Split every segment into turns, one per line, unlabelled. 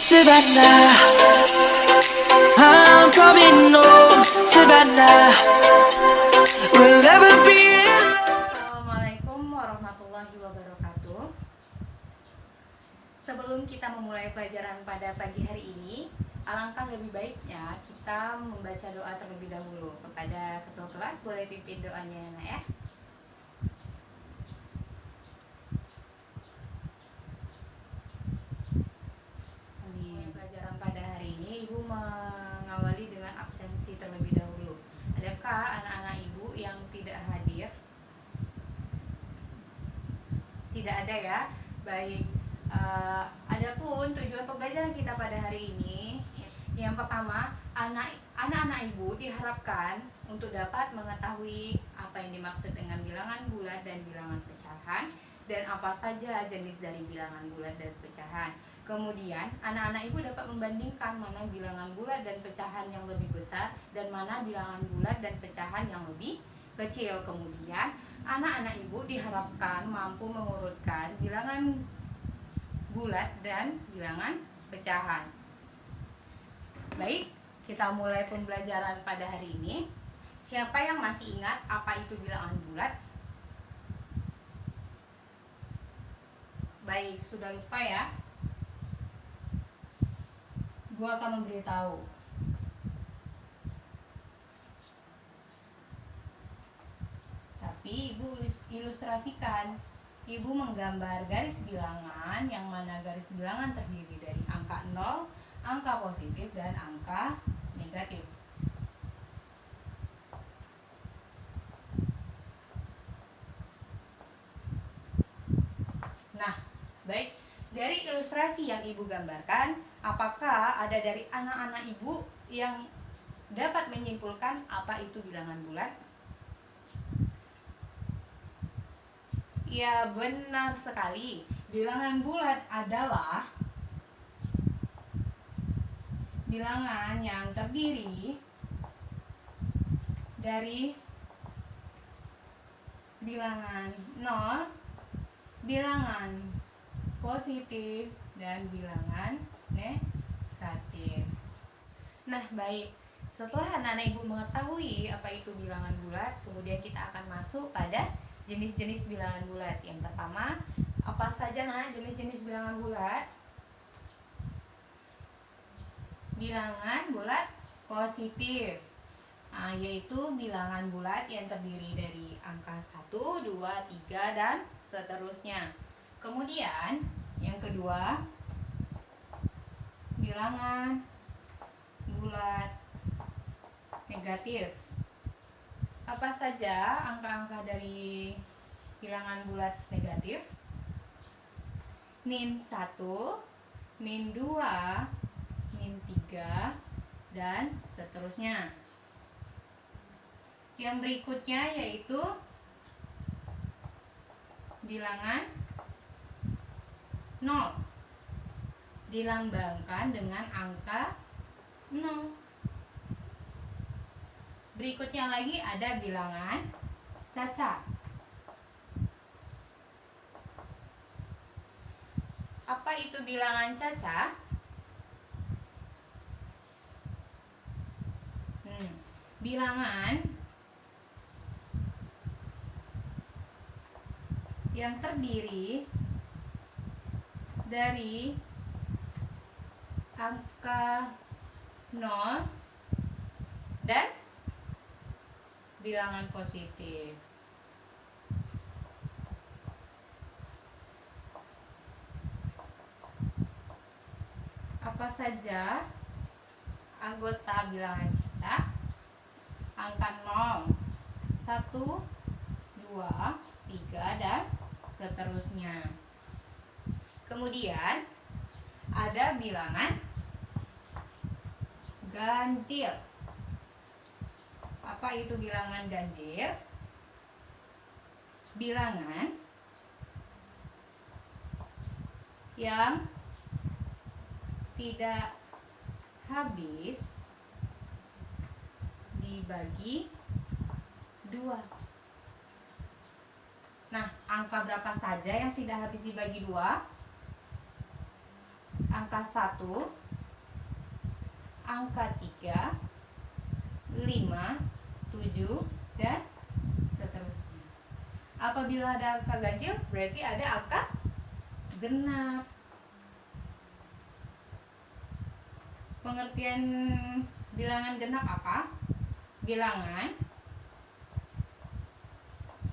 Savannah, I'm coming home, Savannah. We'll never be alone.
Assalamualaikum warahmatullahi wabarakatuh. Sebelum kita memulai pelajaran pada pagi hari ini, alangkah lebih baiknya kita membaca doa terlebih dahulu. Kepada ketua kelas, boleh pimpin doanya ya, Nak ya. Pelajaran pada hari ini Ibu mengawali dengan absensi terlebih dahulu. Adakah anak-anak Ibu yang tidak hadir? Tidak ada ya. Baik. Adapun tujuan pembelajaran kita pada hari ini, yang pertama, anak-anak Ibu diharapkan untuk dapat mengetahui apa yang dimaksud dengan bilangan bulat dan bilangan pecahan, dan apa saja jenis dari bilangan bulat dan pecahan. Kemudian, anak-anak Ibu dapat membandingkan mana bilangan bulat dan pecahan yang lebih besar dan mana bilangan bulat dan pecahan yang lebih kecil. Kemudian, anak-anak Ibu diharapkan mampu mengurutkan bilangan bulat dan bilangan pecahan. Baik, kita mulai pembelajaran pada hari ini. Siapa yang masih ingat apa itu bilangan bulat? Baik, sudah lupa ya? Gua akan memberitahu. Tapi Ibu ilustrasikan. Ibu menggambar garis bilangan, yang mana garis bilangan terdiri dari angka 0, angka positif, dan angka negatif. Nah, baik. Dari ilustrasi yang Ibu gambarkan, apakah ada dari anak-anak Ibu yang dapat menyimpulkan apa itu bilangan bulat? Ya, benar sekali. Bilangan bulat adalah bilangan yang terdiri dari bilangan 0, bilangan positif, dan bilangan negatif. Nah, baik. Setelah anak-anak Ibu mengetahui apa itu bilangan bulat, kemudian kita akan masuk pada jenis-jenis bilangan bulat. Yang pertama, apa saja jenis-jenis bilangan bulat? Bilangan bulat positif, yaitu bilangan bulat yang terdiri dari angka 1, 2, 3, dan seterusnya. Kemudian, yang kedua, bilangan bulat negatif. Apa saja angka-angka dari bilangan bulat negatif? Min 1, min 2, min 3, dan seterusnya. Yang berikutnya yaitu bilangan 0, dilambangkan dengan angka 0. Berikutnya lagi ada bilangan cacat. Apa itu bilangan cacat? Bilangan yang terdiri dari angka 0 dan bilangan positif. Apa saja anggota bilangan cacat? Angka 0, 1, 2, 3, dan seterusnya. Kemudian ada bilangan ganjil. Apa itu bilangan ganjil? Bilangan yang tidak habis dibagi 2. Nah, angka berapa saja yang tidak habis dibagi 2? angka 1, angka 3, 5, 7, dan seterusnya. Apabila ada angka ganjil, berarti ada angka genap. Pengertian bilangan genap apa? Bilangan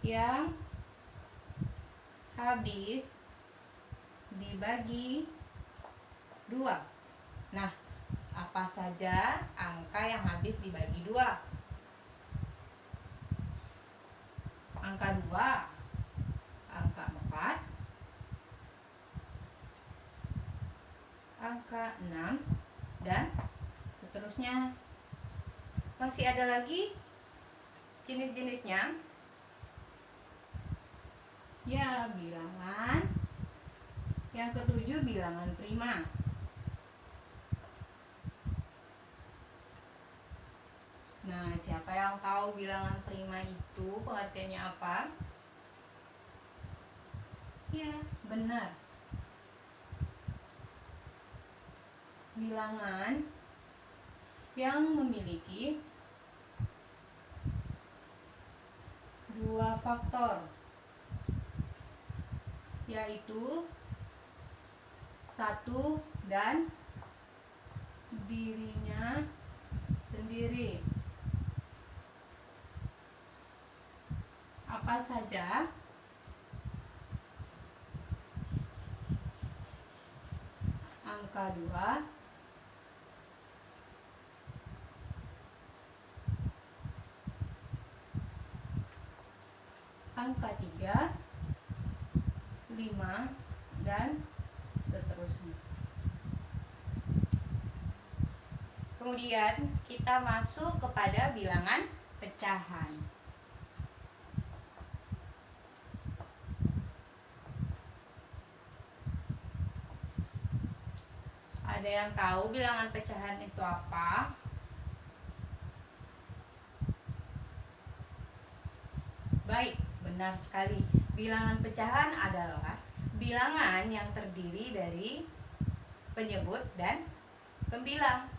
yang habis dibagi 2. Nah, apa saja angka yang habis dibagi 2? Angka 2, angka 4, angka 6, dan seterusnya. Masih ada lagi jenis-jenisnya. Ya, bilangan yang ketujuh, bilangan prima. Nah, siapa yang tahu bilangan prima itu pengertiannya apa? Ya, benar. Bilangan yang memiliki 2 faktor, yaitu 1 dan dirinya sendiri. Apa saja? Angka 2, angka 3, 5, dan seterusnya. Kemudian kita masuk kepada bilangan pecahan. Ada yang tahu bilangan pecahan itu apa? Baik, benar sekali. Bilangan pecahan adalah bilangan yang terdiri dari penyebut dan pembilang.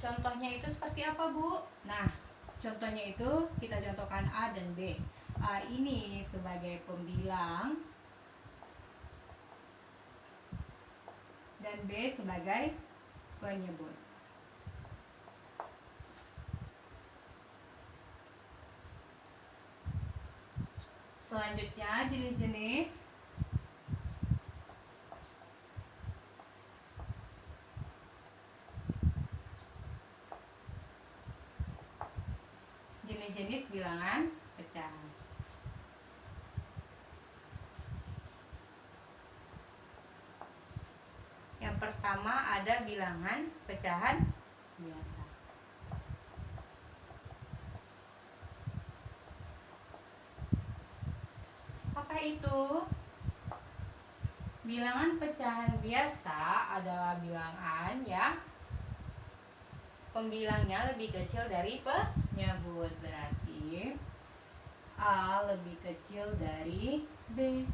Contohnya itu seperti apa, Bu? Nah, contohnya itu kita contohkan A dan B. A ini sebagai pembilang dan B sebagai penyebut. Selanjutnya jenis-jenis bilangan pecahan. Yang pertama ada bilangan pecahan biasa. Apa itu? Bilangan pecahan biasa adalah bilangan yang pembilangnya lebih kecil dari penyebut. Berarti A lebih kecil dari B.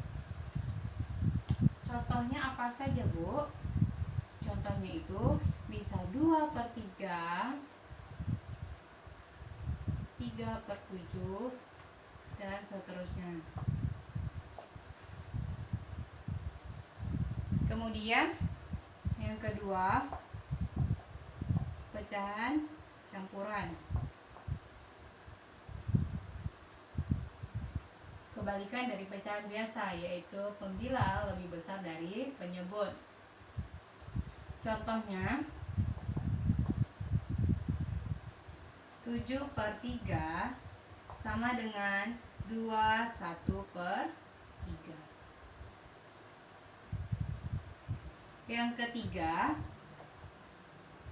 Contohnya apa saja, Bu? Contohnya itu bisa 2/3, 3/7, dan seterusnya. Kemudian yang kedua, pecahan campuran. Kebalikan dari pecahan biasa, yaitu pembilang lebih besar dari penyebut. Contohnya 7/3 sama dengan 21/3. Yang ketiga,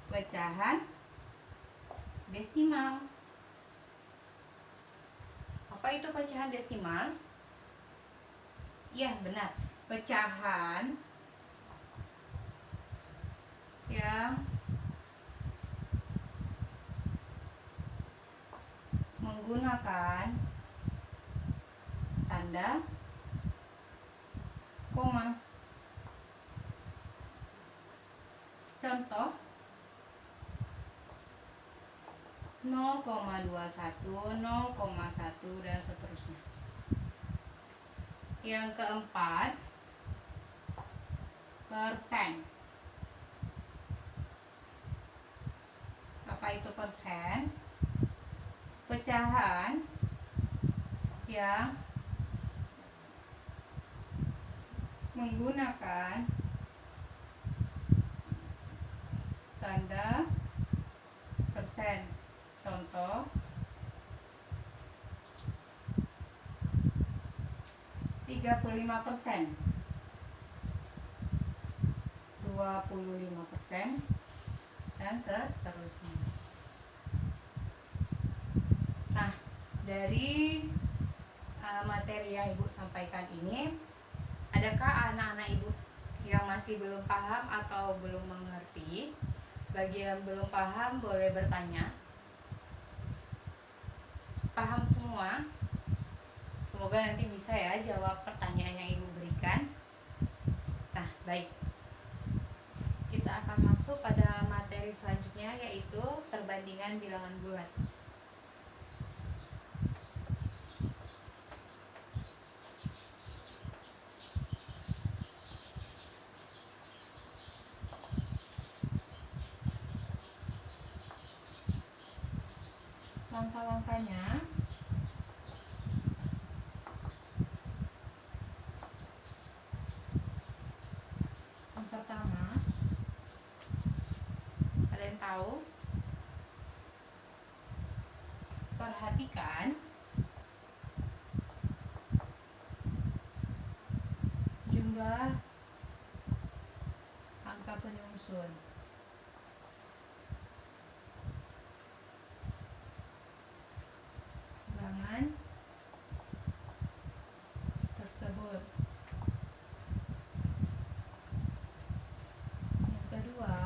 pecahan desimal. Apa itu pecahan desimal? Ya, benar. Pecahan yang menggunakan tanda koma. Contoh 0,21, 0,1 dan seterusnya. Yang keempat, persen. Apa itu persen? Pecahan yang menggunakan tanda persen. Contoh 35%, 25%, dan seterusnya. Nah, dari materi yang Ibu sampaikan ini, adakah anak-anak Ibu yang masih belum paham atau belum mengerti? Bagi yang belum paham boleh bertanya. Paham semua? Semoga nanti bisa ya jawab pertanyaan yang Ibu berikan. Nah, baik. Kita akan masuk pada materi selanjutnya, yaitu perbandingan bilangan bulat. Langkah-langkahnya, yang pertama, kalian tahu, perhatikan jumlah angka penyusun. Bilangan tersebut. Yang kedua,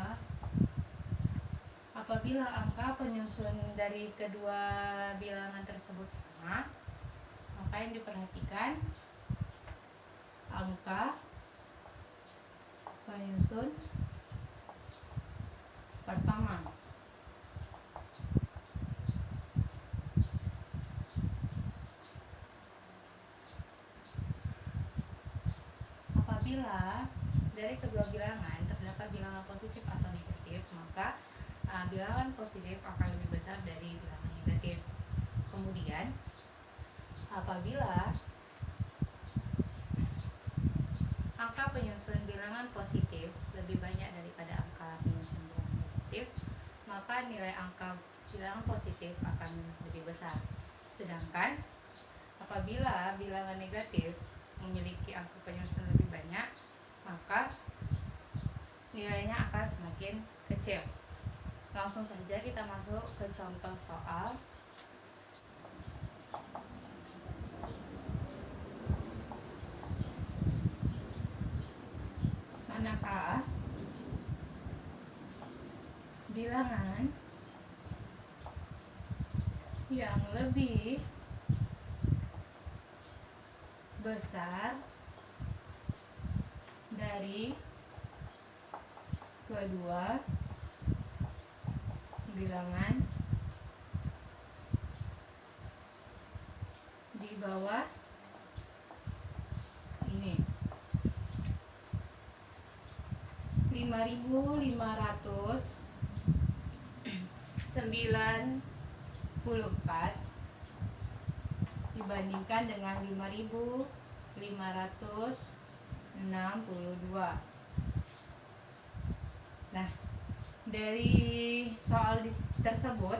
apabila angka penyusun dari kedua bilangan tersebut sama, maka yang diperhatikan angka penyusun pertama. Apabila dari kedua bilangan terdapat bilangan positif atau negatif, maka bilangan positif akan lebih besar dari bilangan negatif. Kemudian, apabila angka penyusun bilangan positif lebih banyak daripada angka penyusun bilangan negatif, maka nilai angka bilangan positif akan lebih besar. Sedangkan apabila bilangan negatif memiliki angka penyusun lebih banyak, maka nilainya akan semakin kecil. Langsung saja kita masuk ke contoh soal. Manakah bilangan yang lebih besar dari kedua bilangan di bawah ini. 5.594 dibandingkan dengan 5.562. Nah, dari soal tersebut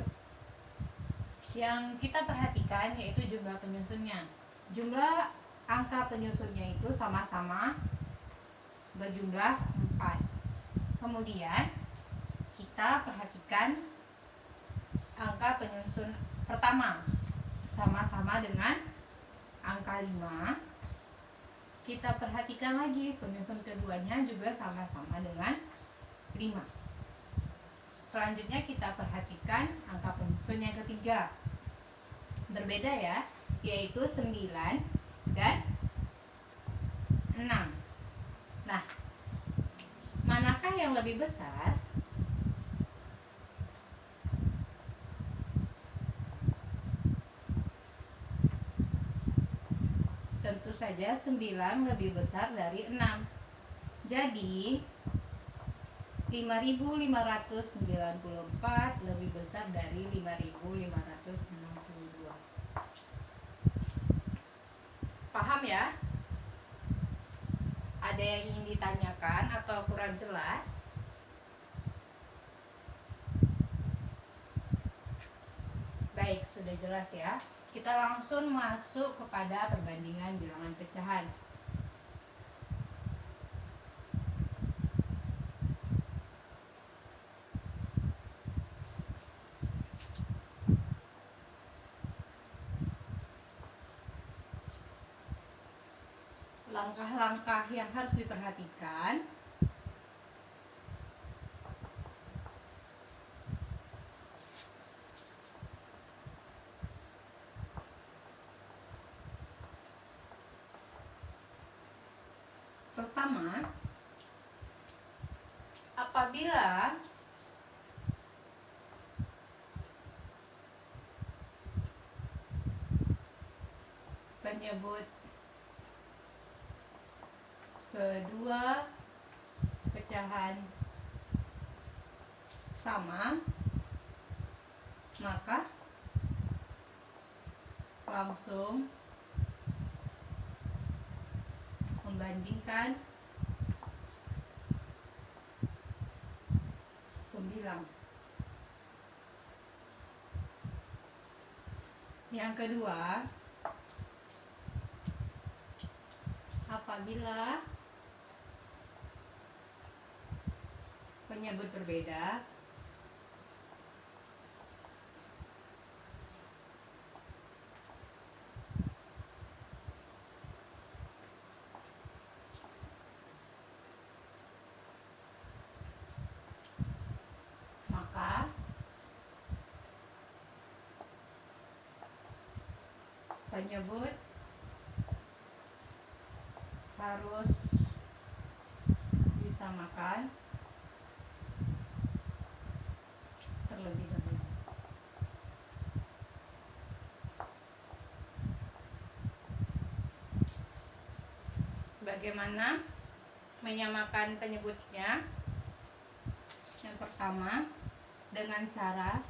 yang kita perhatikan yaitu jumlah penyusunnya. Jumlah angka penyusunnya itu sama-sama berjumlah 4. Kemudian kita perhatikan angka penyusun pertama sama-sama dengan angka 5, kita perhatikan lagi penyusun keduanya juga sama-sama dengan 5. Selanjutnya kita perhatikan angka penyusun yang ketiga. Berbeda ya, yaitu 9 dan 6. Nah, manakah yang lebih besar? Tentu saja 9 lebih besar dari 6. Jadi 5.594 lebih besar dari 5.562. Paham ya? Ada yang ingin ditanyakan atau kurang jelas? Baik, sudah jelas ya. Kita langsung masuk kepada perbandingan bilangan pecahan. Langkah-langkah yang harus diperhatikan. Pertama, apabila penyebut kedua pecahan sama, maka langsung membandingkan pembilang. Yang kedua, apabila penyebut berbeda, maka penyebut harus disamakan terlebih dahulu. Bagaimana menyamakan penyebutnya? Yang pertama, dengan cara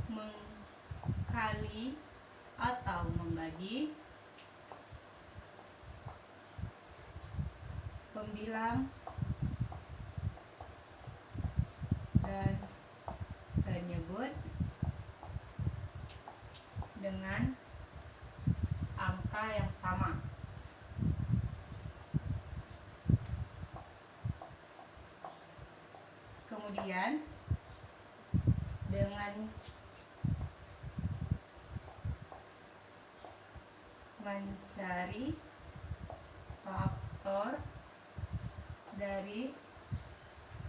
mengkali atau membagi pembilang dan penyebut dengan angka yang sama. Kemudian dengan mencari faktor dari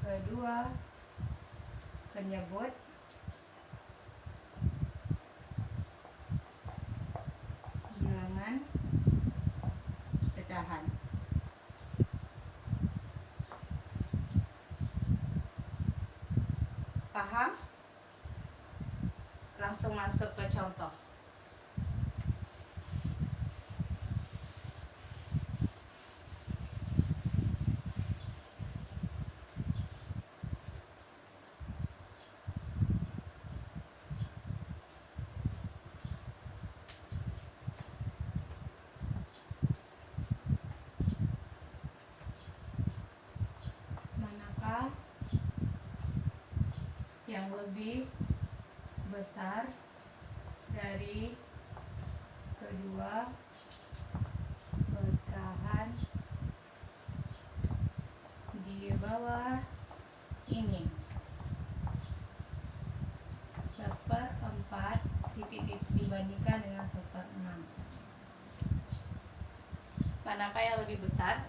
kedua penyebut bilangan pecahan. Paham? Langsung masuk ke contoh. Manakah yang lebih besar dari kedua pecahan di bawah ini? 1/4 titik dibandingkan dengan 1/6. Manakah yang lebih besar?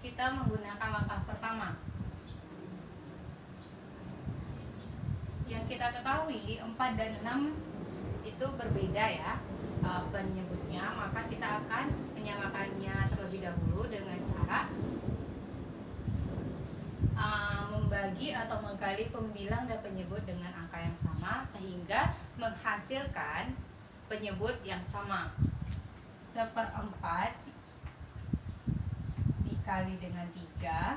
Kita menggunakan langkah pertama. Yang kita ketahui 4 dan 6 itu berbeda ya penyebutnya, maka kita akan menyamakannya terlebih dahulu dengan cara membagi atau mengkali pembilang dan penyebut dengan angka yang sama sehingga menghasilkan penyebut yang sama. 1/4 dikali dengan 3,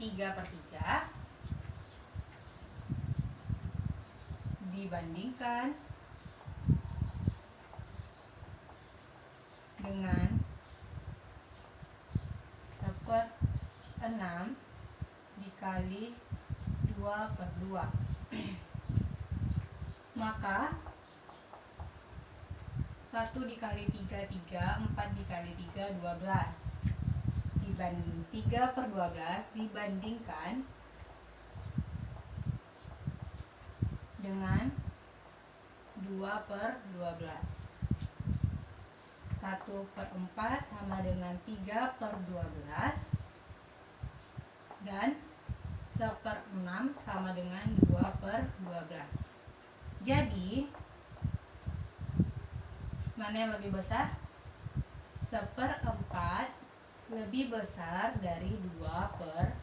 3/3 dibandingkan dengan 1/6 dikali 2/2. Maka 1 dikali 3, 3, 4 dikali 3, 12. 3/12 dibandingkan dengan 2/12. 1/4 sama dengan 3/12 dan 1/6 sama dengan 2/12. Jadi mana yang lebih besar? 1/4 lebih besar dari 1/4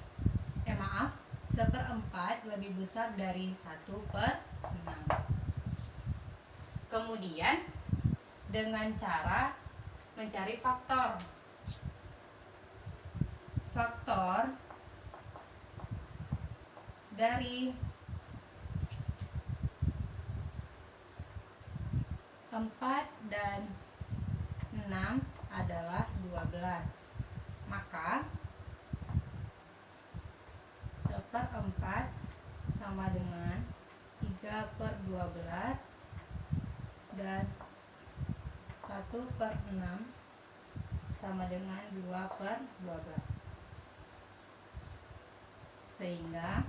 lebih besar dari 1/6. Kemudian dengan cara mencari faktor. Faktor dari 4 dan 6 adalah 12. Maka 1/4 sama dengan 3/12 dan 1/6 sama dengan 2/12. Sehingga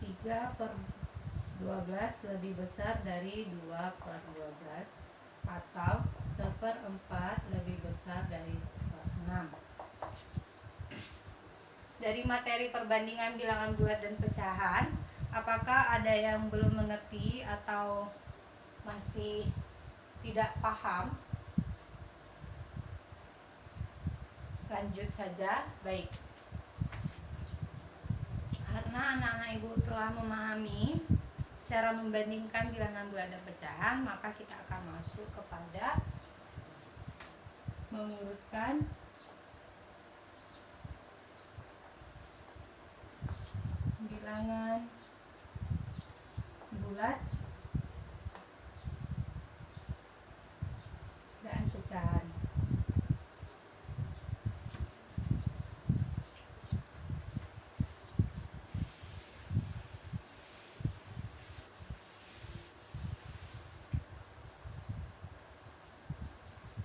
3/12 lebih besar dari 2/12 atau 1/4 lebih besar dari 1/6. Dari materi perbandingan bilangan bulat dan pecahan, apakah ada yang belum mengerti atau masih tidak paham? Lanjut saja. Baik. Karena anak-anak ibu telah memahami cara membandingkan bilangan bulat dan pecahan, maka kita akan masuk kepada mengurutkan bilangan bulat dan pecahan.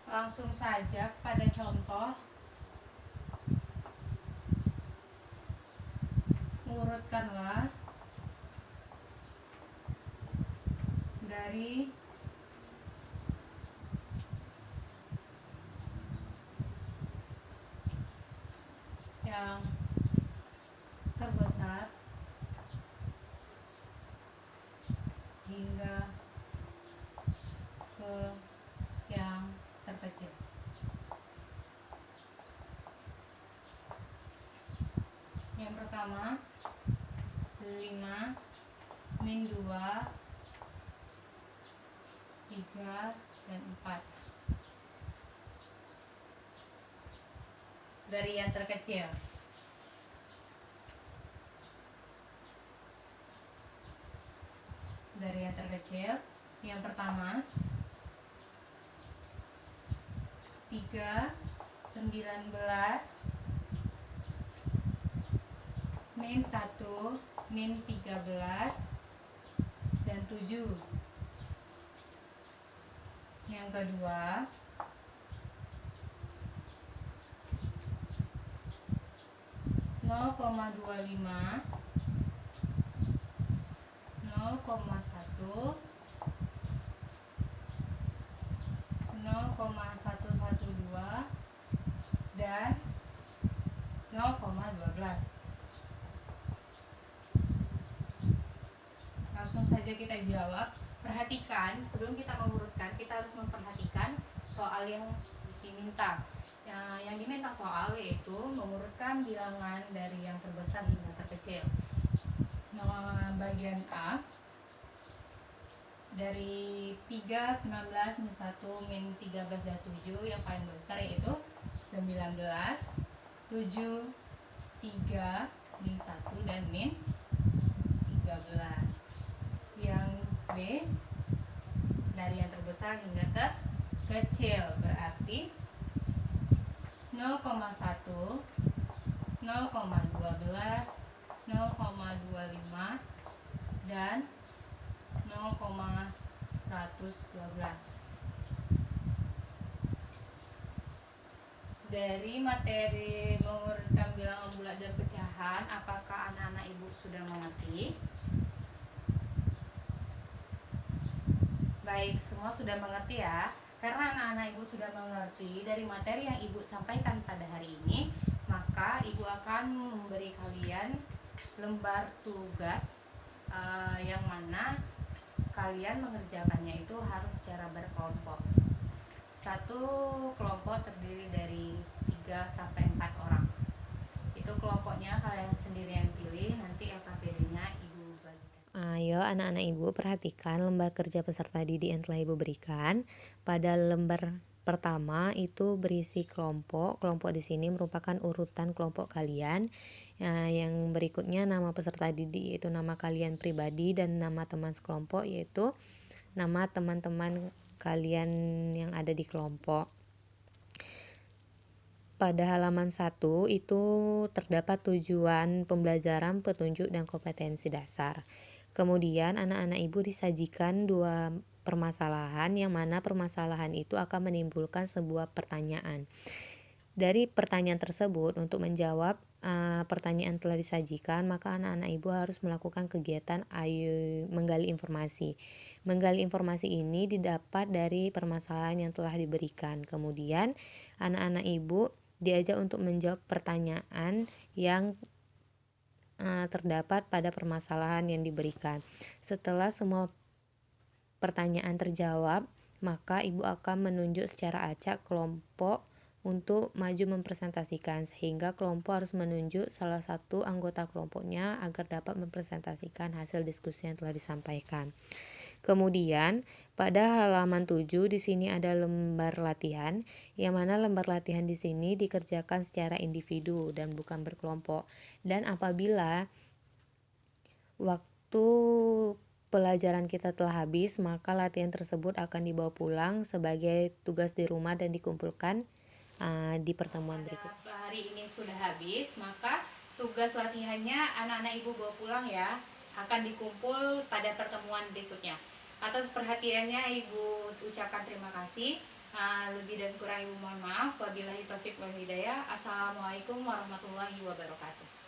Langsung saja pada contoh. Urutkanlah dari yang terbesar hingga ke yang terkecil. Yang pertama 5 min 2, 3 dan 4. Dari yang terkecil. Dari yang terkecil, yang pertama 3, 19 min 1, min 13 dan 7. Yang kedua 0,25 0,1, 0,112, dan 0,12. Langsung saja kita jawab. Perhatikan, sebelum kita mengurutkan, kita harus memperhatikan soal yang diminta. Yang diminta soal yaitu mengurutkan bilangan dari yang terbesar hingga terkecil. Bagian A, dari 3, 19, min 1, min 13, dan 7, yang paling besar yaitu 19, 7, 3, min 1, dan min 13. Yang B, dari yang terbesar hingga terkecil, berarti 0,1, 0,12, 0,25, dan 0,112. Dari materi mengurutkan bilangan bulat dan pecahan, apakah anak-anak ibu sudah mengerti? Baik, semua sudah mengerti ya. Karena anak-anak ibu sudah mengerti dari materi yang ibu sampaikan pada hari ini, maka ibu akan memberi kalian lembar tugas yang mana kalian mengerjakannya itu harus secara berkelompok. Satu kelompok terdiri dari 3 sampai 4 orang. Itu kelompoknya kalian sendiri yang pilih, nanti LKPD-nya ibu bagikan.
Ayo anak-anak ibu perhatikan lembar kerja peserta didik yang telah ibu berikan. Pada lembar pertama itu berisi kelompok. Kelompok di sini merupakan urutan kelompok kalian. Yang berikutnya nama peserta didik yaitu nama kalian pribadi, dan nama teman sekelompok yaitu nama teman-teman kalian yang ada di kelompok. Pada halaman 1 itu terdapat tujuan pembelajaran, petunjuk, dan kompetensi dasar. Kemudian anak-anak ibu disajikan 2 permasalahan, yang mana permasalahan itu akan menimbulkan sebuah pertanyaan. Dari pertanyaan tersebut, untuk menjawab pertanyaan telah disajikan, maka anak-anak ibu harus melakukan kegiatan menggali informasi. Menggali informasi ini didapat dari permasalahan yang telah diberikan. Kemudian anak-anak ibu diajak untuk menjawab pertanyaan yang terdapat pada permasalahan yang diberikan. Setelah semua pertanyaan terjawab, maka ibu akan menunjuk secara acak kelompok untuk maju mempresentasikan, sehingga kelompok harus menunjuk salah satu anggota kelompoknya agar dapat mempresentasikan hasil diskusi yang telah disampaikan. Kemudian pada halaman 7 di sini ada lembar latihan, yang mana lembar latihan di sini dikerjakan secara individu dan bukan berkelompok. Dan apabila waktu pelajaran kita telah habis, maka latihan tersebut akan dibawa pulang sebagai tugas di rumah dan dikumpulkan di pertemuan berikut.
Hari ini sudah habis, maka tugas latihannya anak-anak ibu bawa pulang ya, akan dikumpul pada pertemuan berikutnya. Atas perhatiannya ibu ucapkan terima kasih. Lebih dan kurang ibu mohon maaf. Wabillahi taufiq wal hidayah. Assalamualaikum warahmatullahi wabarakatuh.